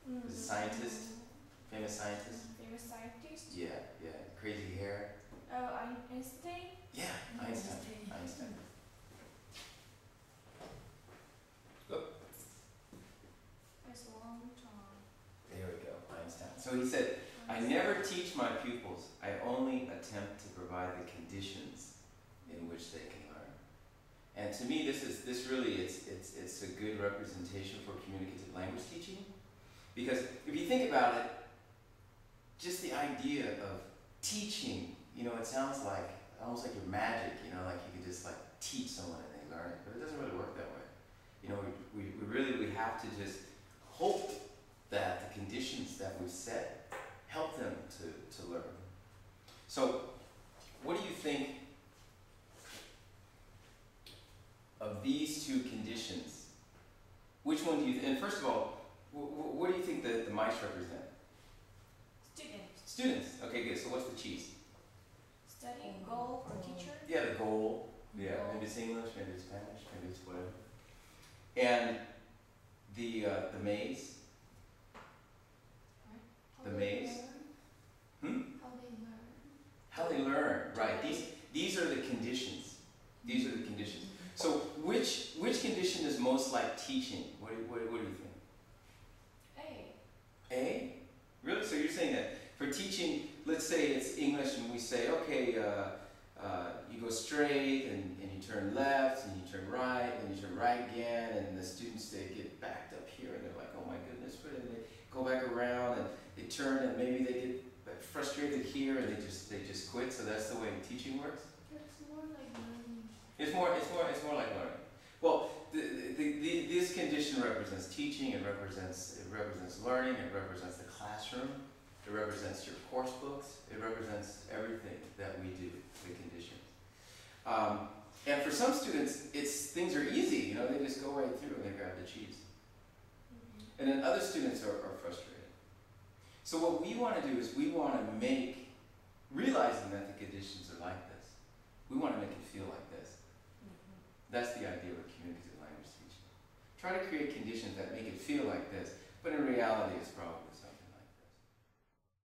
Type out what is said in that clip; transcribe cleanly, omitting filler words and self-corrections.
The scientist, famous scientist. Famous scientist. Yeah, yeah, crazy hair. Oh, Einstein. Yeah, Einstein. Einstein. Look. It's a long time. There we go, Einstein. So he said, I never teach my pupils. I only attempt to provide the conditions in which they can learn. And to me, this really it's a good representation for communicative language teaching, because if you think about it, just the idea of teaching, you know, it sounds like almost like your magic, you know, like you could just like teach someone and they learn it, but it doesn't really work that way. You know, we have to just hope that the conditions that we've set help them to learn. So, what do you think of these two conditions? Which one do you think, and first of all, what do you think the mice represent? Students. Students. Okay, good. So what's the cheese? Studying goal for teacher. Yeah, the goal. Yeah, maybe it's English, maybe it's Spanish, maybe it's whatever. And the maze. The maze. How they learn. Right. These are the conditions. These are the conditions. So which condition is most like teaching? What do you think? A? Really? So you're saying that for teaching, let's say it's English and we say, okay, you go straight and you turn left and you turn right and you turn right again, and the students, they get backed up here and they're like, oh my goodness, but then they go back around and they turn and maybe they get frustrated here and they just quit. So that's the way teaching works? It's more like learning. It's more like learning. Well, this condition represents teaching, it represents learning, it represents the classroom, it represents your course books, it represents everything that we do, the conditions. And for some students, things are easy, you know, they just go right through and they grab the cheese. And then other students are frustrated. So what we want to do is we want to make, realizing that the conditions are like this, we want to make it feel like this. That's the idea of communicative language teaching. Try to create conditions that make it feel like this, but in reality it's probably the same.